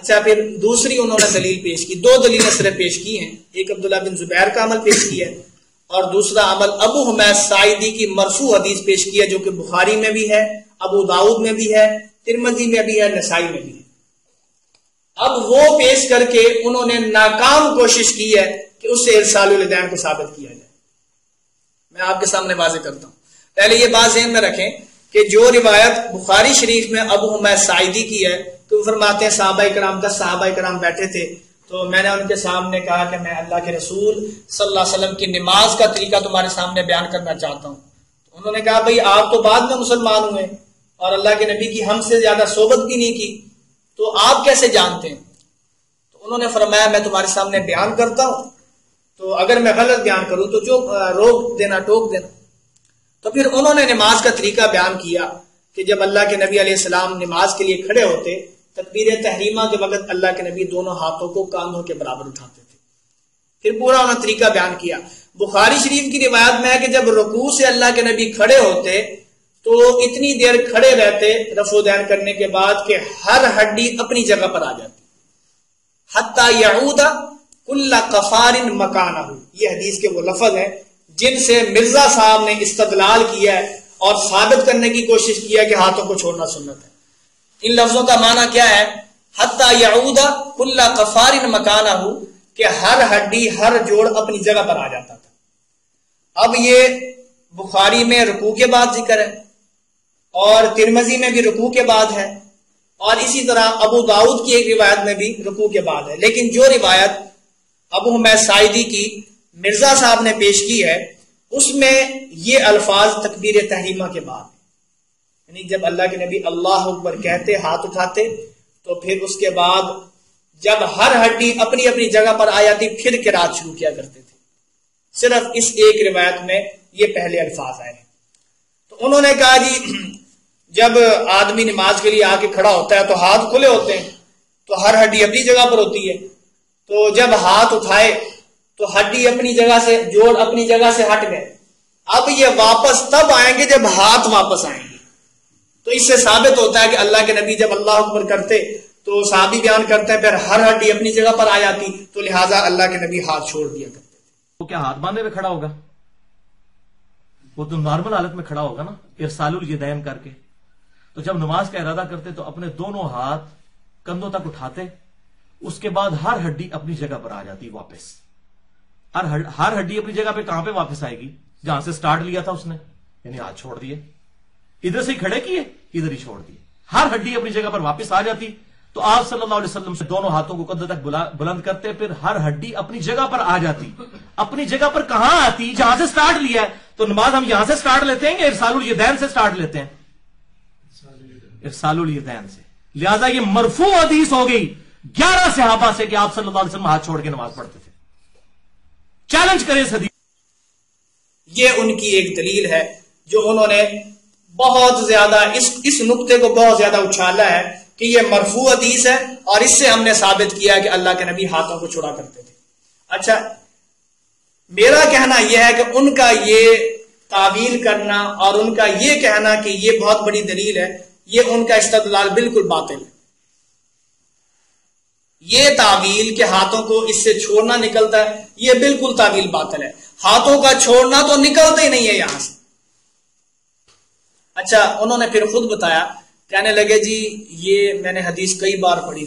اچھا پھر دوسری انہوں نے دلیل پیش کی، دو دلیلیں صرف پیش کی ہیں، ایک عبداللہ بن زبیر کا عمل پیش کیا ہے اور دوسرا عمل ابو حمید ساعدی کی مرفوع حدیث پیش کی ہے جو کہ بخاری میں بھی ہے، ابو داؤد میں بھی ہے، ترمذی میں بھی ہے، نسائی میں بھی ہے۔ اب وہ پیش کر کے انہوں نے ناکام کوشش کی ہے کہ اس سے ارسال الیدین کو ثابت کیا جائے۔ میں آپ کے سامنے واضح کرتا ہوں، پہلے یہ بات ذہن میں رکھیں کہ جو روایت بخاری شریف میں ابو حمید ساعدی کی ہے تو فرماتے ہیں صحابہ کرام 10 صحابہ کرام بیٹھے تھے تو میں نے ان کے سامنے کہا کہ میں اللہ کے رسول صلی اللہ علیہ وسلم کی نماز کا طریقہ تمہارے سامنے بیان کرنا چاہتا ہوں۔ تو انہوں نے کہا بھئی آپ تو بعد میں مسلمان ہوئے اور اللہ کے نبی کی ہم سے زیادہ صحبت بھی نہیں کی تو آپ کیسے جانتے ہیں؟ تو انہوں نے فرمایا میں تمہارے سامنے بیان کرتا ہوں تو اگر میں غلط بیان کروں تو جو روک دینا، ٹوک دینا۔ تو پھر انہوں نے نماز کا طریقہ بیان کیا کہ جب اللہ کے نبی علیہ السلام نماز کے لیے کھڑے ہوتے تکبیر تحریمہ کے وقت اللہ کے نبی دونوں ہاتھوں کو کاندھوں کے برابر اٹھاتے تھے۔ پھر پورا انہوں نے طریقہ بیان کیا۔ بخاری شریف کی روایت میں ہے کہ جب رکوع سے اللہ کے نبی کھڑے ہوتے تو اتنی دیر کھڑے رہتے رفع و دین کرنے کے بعد کہ ہر ہڈی اپنی جگہ پر آ جاتی، حتی یعود کل قفار مکانہ۔ یہ حدیث کے وہ لفظ ہیں جن سے مرزا صاحب نے استدلال کیا ہے اور ثابت کرنے کی کوشش کیا کہ ہاتھوں کو چھوڑنا سنت ہے۔ ان لفظوں کا معنی کیا ہے؟ حتی یعود کل قفار مکانہ، کہ ہر ہڈی ہر جوڑ اپنی جگہ پر آ جاتا تھا۔ اب یہ بخاری میں رکوع کے بعد ذکر ہے اور ترمذی میں بھی رکوع کے بعد ہے اور اسی طرح ابو داؤد کی ایک روایت میں بھی رکوع کے بعد ہے، لیکن جو روایت ابو حمید ساعدی کی مرزا صاحب نے پیش کی ہے اس میں یہ الفاظ تکبیر تحریمہ کے بعد، یعنی جب اللہ کے نبی اللہ اکبر کہتے ہاتھ اٹھاتے تو پھر اس کے بعد جب ہر ہڈی اپنی اپنی جگہ پر آ جاتی پھر قرات شروع کیا کرتے تھے۔ صرف اس ایک روایت میں یہ پہلے الفاظ آئے ہیں۔ تو انہوں نے کہا جی جب آدمی نماز کے لیے آ کے کھڑا ہوتا ہے تو ہاتھ کھلے ہوتے ہیں تو ہر ہڈی اپنی جگہ پر ہوتی ہے، تو جب ہاتھ اٹھائے تو ہڈی اپنی جگہ سے، جوڑ اپنی جگہ سے ہٹ گئے، اب یہ واپس تب آئیں گے جب ہاتھ واپس آئیں گے۔ تو اس سے ثابت ہوتا ہے کہ اللہ کے نبی جب اللہ اکبر کرتے تو صحابی بیان کرتے ہیں پھر ہر ہڈی اپنی جگہ پر آ جاتی، تو لہٰذا اللہ کے نبی ہاتھ چھوڑ دیا کرتے تھے۔ وہ کیا ہاتھ باندھے ہوئے کھڑا ہوگا؟ وہ تو نارمل حالت میں کھڑا ہوگا نا، ارسال الیدین کر کے۔ تو جب نماز کا ارادہ کرتے تو اپنے دونوں ہاتھ کندھوں تک اٹھاتے، اس کے بعد ہر ہڈی اپنی جگہ پر آ جاتی واپس۔ ہر ہڈی اپنی جگہ پہ کہاں پہ واپس آئے گی؟ جہاں سے سٹارٹ لیا تھا اس نے، یعنی ہاتھ چھوڑ دیے، ادھر سے کھڑے کیے ادھر ہی چھوڑ دیے، ہر ہڈی اپنی جگہ پر واپس آ جاتی۔ تو آپ صلی اللہ علیہ وسلم سے دونوں ہاتھوں کو کندھوں تک بلند کرتے، پھر ہر ہڈی اپنی جگہ پر آ جاتی۔ اپنی جگہ پر کہاں آتی؟ جہاں سے سٹارٹ لیا ہے۔ تو نماز ہم یہاں سے سٹارٹ لیتے ہیں یا ارسال الیدین سے سٹارٹ لیتے ہیں؟ ارسال الیدین سے۔ لہذا یہ مرفوع حدیث ہو گئی 11 صحابہ سے کہ آپ صلی اللہ علیہ وسلم ہاتھ چھوڑ کے نماز پڑھتے تھے۔ چیلنج کرے اس حدیث۔ یہ ان کی ایک دلیل ہے جو انہوں نے بہت زیادہ اس نقطے کو بہت زیادہ اچھالا ہے کہ یہ مرفوع حدیث ہے اور اس سے ہم نے ثابت کیا کہ اللہ کے نبی ہاتھوں کو چھڑا کرتے تھے۔ اچھا میرا کہنا یہ ہے کہ ان کا یہ تعویل کرنا اور ان کا یہ کہنا کہ یہ بہت بڑی دلیل ہے، یہ ان کا استدلال بالکل باطل ہے۔ یہ تعویل کہ ہاتھوں کو اس سے چھوڑنا نکلتا ہے، یہ بالکل تعویل باطل ہے۔ ہاتھوں کا چھوڑنا تو نکلتا ہی نہیں ہے یہاں سے۔ اچھا انہوں نے پھر خود بتایا، کہنے لگے جی یہ میں نے حدیث کئی بار پڑھی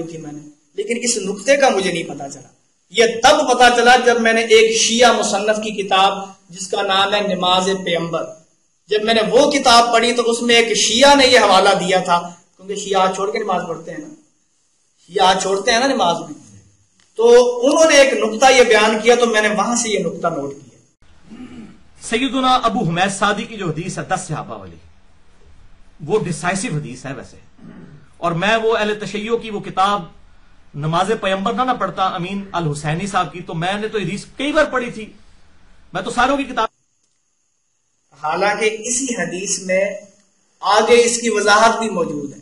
تھی میں نے، لیکن اس نقطے کا مجھے نہیں پتا چلا۔ یہ تب پتا چلا جب میں نے ایک شیعہ مصنف کی کتاب جس کا نام ہے نماز پیغمبر، جب میں نے وہ کتاب پڑھی تو اس میں ایک شیعہ نے یہ حوالہ دیا تھا، کیونکہ شیعہ چھوڑ کے نماز پڑھتے ہیں نا، شیعہ چھوڑتے ہیں نا نماز میں، تو انہوں نے ایک نقطہ یہ بیان کیا تو میں نے وہاں سے یہ نقطہ نوٹ کیا۔ سیدنا ابو حمید سعدی کی جو حدیث ہے 10 صحابہ والی، وہ ڈیسائسو حدیث ہے ویسے، اور میں وہ اہل تشیع کی وہ کتاب نماز پیغمبر نہ پڑھتا امین الحسینی صاحب کی، تو میں نے تو حدیث کئی بار پڑھی تھی، میں تو ساروں کی کتاب۔ حالانکہ اسی حدیث میں آگے اس کی وضاحت بھی موجود ہے،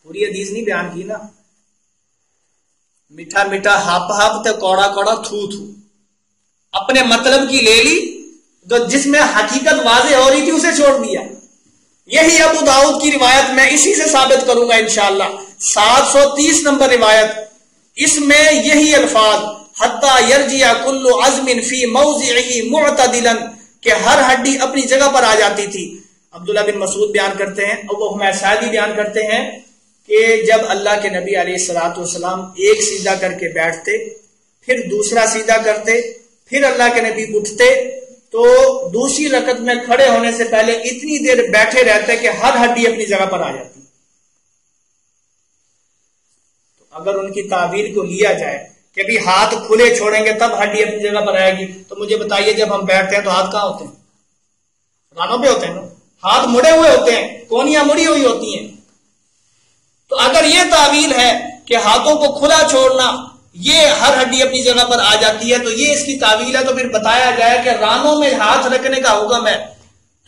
پوری حدیث نہیں بیان کی نا، میٹھا میٹھا ہپ ہپ تے کوڑا کوڑا تھو تھو، اپنے مطلب کی لے لی تو جس میں حقیقت واضح ہو رہی تھی اسے چھوڑ دیا۔ یہی ابو داؤد کی روایت میں اسی سے ثابت کروں گا انشاءاللہ 730 نمبر روایت، اس میں یہی الفاظ حتی یرجع کل عظم فی موضعہ معتدلا، کہ ہر ہڈی اپنی جگہ پر آ جاتی تھی۔ عبداللہ بن مسعود بیان کرتے ہیں، ابو حمید سعدی بیان کرتے ہیں کہ جب اللہ کے نبی علیہ الصلوۃ والسلام ایک سجدہ کر کے بیٹھتے، پھر دوسرا سجدہ کرتے، پھر اللہ کے نبی اٹھتے، تو دوسری رکعت میں کھڑے ہونے سے پہلے اتنی دیر بیٹھے رہتے کہ ہر ہڈی اپنی جگہ پر آ جاتی۔ تو اگر ان کی تعبیر کو لیا جائے کہ بھی ہاتھ کھلے چھوڑیں گے تب ہڈی اپنی جگہ پر آئے گی، تو مجھے بتائیے جب ہم بیٹھتے ہیں تو ہاتھ کہاں ہوتے ہیں؟ رانوں پہ ہوتے ہیں نا، ہاتھ مڑے ہوئے ہوتے ہیں، کونیاں مڑی ہوئی ہوتی ہیں۔ تو اگر یہ تعویل ہے کہ ہاتھوں کو کھلا چھوڑنا یہ ہر ہڈی اپنی جگہ پر آ جاتی ہے، تو یہ اس کی تعویل ہے، تو پھر بتایا جائے کہ رانوں میں ہاتھ رکھنے کا حکم ہے،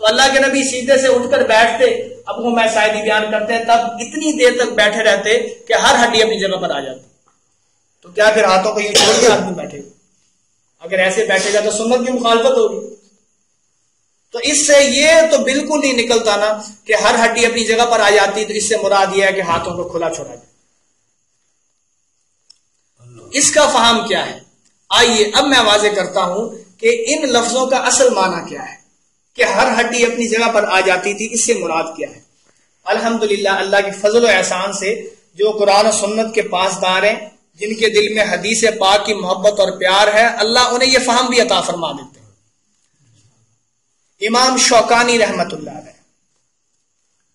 تو اللہ کے نبی سیدھے سے اٹھ کر بیٹھتے، ابو حمید سعدی بیان کرتے ہیں، تب اتنی دیر تک بیٹھے رہتے کہ ہر ہڈی اپنی جگہ پر آ جاتی۔ تو کیا پھر ہاتھوں کو یہ چھوڑ کے آدمی بیٹھے گا؟ اگر ایسے بیٹھے گا تو سنت کی مخالفت ہوگی۔ تو اس سے یہ تو بالکل نہیں نکلتا نا کہ ہر ہڈی اپنی جگہ پر آ جاتی، تو اس سے مراد یہ ہے کہ ہاتھوں کو کھلا چھوڑا جائے۔ اس کا فہم کیا ہے؟ آئیے اب میں واضح کرتا ہوں کہ ان لفظوں کا اصل معنی کیا ہے کہ ہر ہڈی اپنی جگہ پر آ جاتی تھی، اس سے مراد کیا ہے۔ الحمدللہ اللہ کی فضل و احسان سے جو قرآن و سنت کے پاسدار ہیں، جن کے دل میں حدیث پاک کی محبت اور پیار ہے، اللہ انہیں یہ فہم بھی عطا فرما دیتے ہیں۔ امام شوکانی رحمت اللہ علیہ،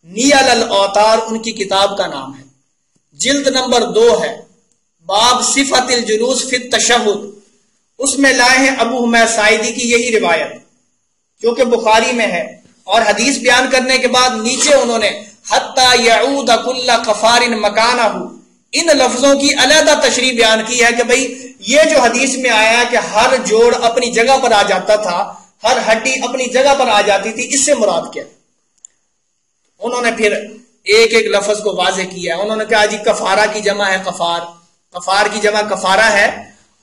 نیل الاوتار ان کی کتاب کا نام ہے، جلد نمبر 2 ہے، باب صفت الجلوس فی التشہد، اس میں لائے ہیں ابو حمید سعیدی کی یہی روایت جو کہ بخاری میں ہے، اور حدیث بیان کرنے کے بعد نیچے انہوں نے حتی یعود کل قفار مکانہ، ان لفظوں کی علیحدہ تشریح بیان کی ہے کہ بھئی یہ جو حدیث میں آیا ہے کہ ہر جوڑ اپنی جگہ پر آ جاتا تھا، ہر ہڈی اپنی جگہ پر آ جاتی تھی، اس سے مراد کیا؟ انہوں نے پھر ایک ایک لفظ کو واضح کیا۔ انہوں نے کہا جی کفارہ کی جمع ہے کفار، کفار کی جمع کفارہ ہے،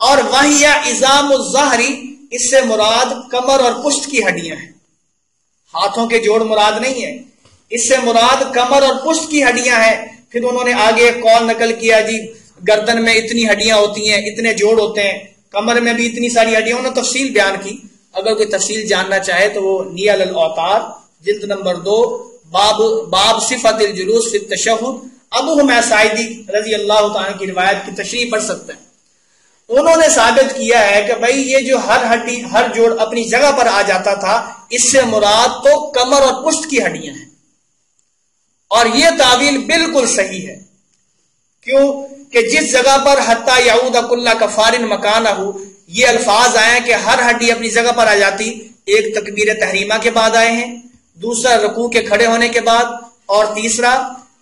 اور وہی عظام الظہری، اس سے مراد کمر اور پشت کی ہڈیاں ہیں، ہاتھوں کے جوڑ مراد نہیں ہے، اس سے مراد کمر اور پشت کی ہڈیاں ہیں۔ پھر انہوں نے آگے ایک قول نقل کیا جی گردن میں اتنی ہڈیاں ہوتی ہیں، اتنے جوڑ ہوتے ہیں، کمر میں بھی اتنی ساری ہڈیاں، انہوں نے تفصیل بیان کی۔ اگر کوئی تفصیل جاننا چاہے تو وہ نیل الاوتار جلد نمبر 2 باب صفت الجلوس فی التشہد، ابو حمید سعیدی رضی اللہ تعالیٰ کی روایت کی تشریح پڑھ سکتے ہیں۔ انہوں نے ثابت کیا ہے کہ بھائی یہ جو ہر ہڈی ہر جوڑ اپنی جگہ پر آ جاتا تھا، اس سے مراد تو کمر اور پشت کی ہڈیاں ہیں، اور یہ تعویل بالکل صحیح ہے۔ کیوں کہ جس جگہ پر حتی یعود کل کفار مکانہ، یہ الفاظ آئے ہیں کہ ہر ہڈی اپنی جگہ پر آ جاتی، ایک تکبیر تحریمہ کے بعد آئے ہیں، دوسرا رکوع کے کھڑے ہونے کے بعد، اور تیسرا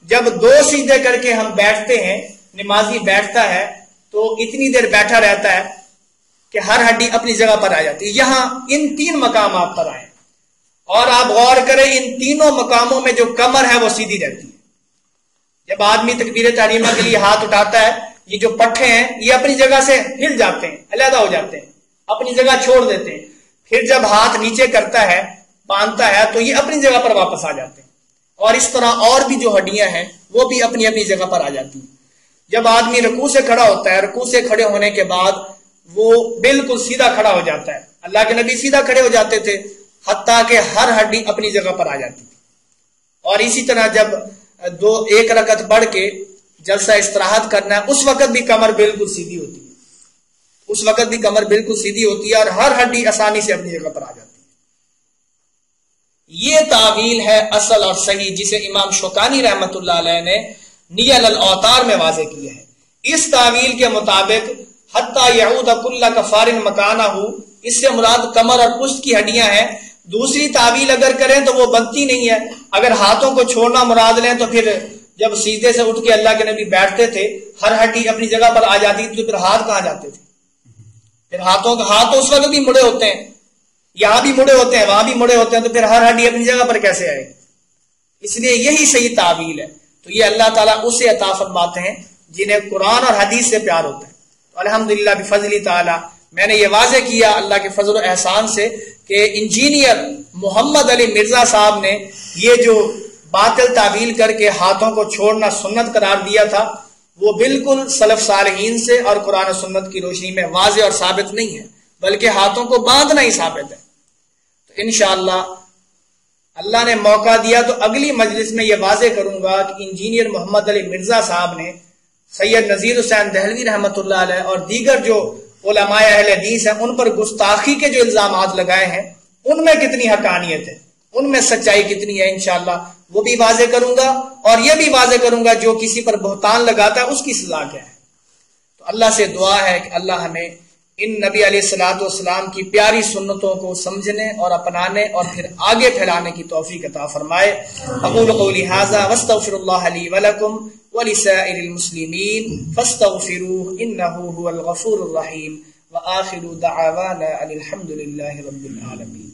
جب 2 سجدے کر کے ہم بیٹھتے ہیں، نمازی بیٹھتا ہے تو اتنی دیر بیٹھا رہتا ہے کہ ہر ہڈی اپنی جگہ پر آ جاتی ہے۔ یہاں ان 3 مقامات پر آئے، اور آپ غور کریں ان تینوں مقاموں میں جو کمر ہے وہ سیدھی رہتی ہے۔ جب آدمی تکبیر تحریمہ کے لیے ہاتھ اٹھاتا ہے، یہ جو پٹھے ہیں یہ اپنی جگہ سے ہل جاتے ہیں، علیحدہ ہو جاتے ہیں، اپنی جگہ چھوڑ دیتے ہیں۔ پھر جب ہاتھ نیچے کرتا ہے، باندھتا ہے، تو یہ اپنی جگہ پر واپس آ جاتے ہیں، اور اس طرح اور بھی جو ہڈیاں ہیں وہ بھی اپنی اپنی جگہ پر آ جاتی ہیں۔ جب آدمی رکوع سے کھڑا ہوتا ہے، رکوع سے کھڑے ہونے کے بعد وہ بالکل سیدھا کھڑا ہو جاتا ہے۔ اللہ کے نبی سیدھا کھڑے ہو جاتے تھے حتیٰ کہ ہر ہڈی اپنی جگہ پر آ جاتی تھی۔ اور اسی طرح جب ایک رکعت پڑھ کے جلسہ استراحت کرنا ہے، اس وقت بھی کمر بالکل سیدھی ہوتی ہے، اس وقت بھی کمر بالکل سیدھی ہوتی ہے، اور ہر ہڈی آسانی سے اپنی جگہ پر آ جاتی ہے۔ یہ تعویل ہے اصل اور صحیح، جسے امام شوکانی رحمت اللہ علیہ نے نیل الاوتار میں واضح کیا ہے۔ اس تعویل کے مطابق حتی یعود کل کفار مکانہ، اس سے مراد کمر اور پشت کی ہڈیاں ہیں۔ دوسری تعویل اگر کریں تو وہ بنتی نہیں ہے۔ اگر ہاتھوں کو چھوڑنا مراد لیں تو پھر جب سیدھے سے اٹھ کے اللہ کے نبی بیٹھتے تھے، ہر ہڈی اپنی جگہ پر آ جاتی تو پھر ہاتھ کہاں جاتے تھے؟ پھر ہاتھ تو اس وقت بھی مڑے ہوتے ہیں، یہاں بھی مڑے ہوتے ہیں، وہاں بھی مڑے ہوتے ہیں، تو پھر ہر ہڈی اپنی جگہ پر کیسے آئے؟ اس لیے یہی صحیح تعویل ہے۔ تو یہ اللہ تعالیٰ اسے عطا فرماتے ہیں جنہیں قرآن اور حدیث سے پیار ہوتا ہے۔ تو الحمدللہ بفضل تعالیٰ میں نے یہ واضح کیا اللہ کے فضل و احسان سے کہ انجینئر محمد علی مرزا صاحب نے یہ جو باطل تعویل کر کے ہاتھوں کو چھوڑنا سنت قرار دیا تھا، وہ بالکل سلف صالحین سے اور قرآن و سنت کی روشنی میں واضح اور ثابت نہیں ہے، بلکہ ہاتھوں کو باندھنا ہی ثابت ہے۔ تو انشاءاللہ اللہ نے موقع دیا تو اگلی مجلس میں یہ واضح کروں گا کہ انجینئر محمد علی مرزا صاحب نے سید نذیر حسین دہلوی رحمۃ اللہ علیہ اور دیگر جو علماء اہل حدیث ہیں ان پر گستاخی کے جو الزامات لگائے ہیں ان میں کتنی حقانیت ہے، ان میں سچائی کتنی ہے، انشاءاللہ وہ بھی واضح کروں گا، اور یہ بھی واضح کروں گا جو کسی پر بہتان لگاتا ہے اس کی سزا کیا ہے۔ تو اللہ سے دعا ہے کہ اللہ ہمیں ان نبی علیہ الصلوۃ والسلام کی پیاری سنتوں کو سمجھنے اور اپنانے اور پھر آگے پھیلانے کی توفیق عطا فرمائے۔ اقول قولی ھذا واستغفر اللہ لی ولکم ولسائر المسلمین فاستغفروہ انہ هو الغفور الرحیم وآخر دعوانا ان الحمد للہ رب العالمین۔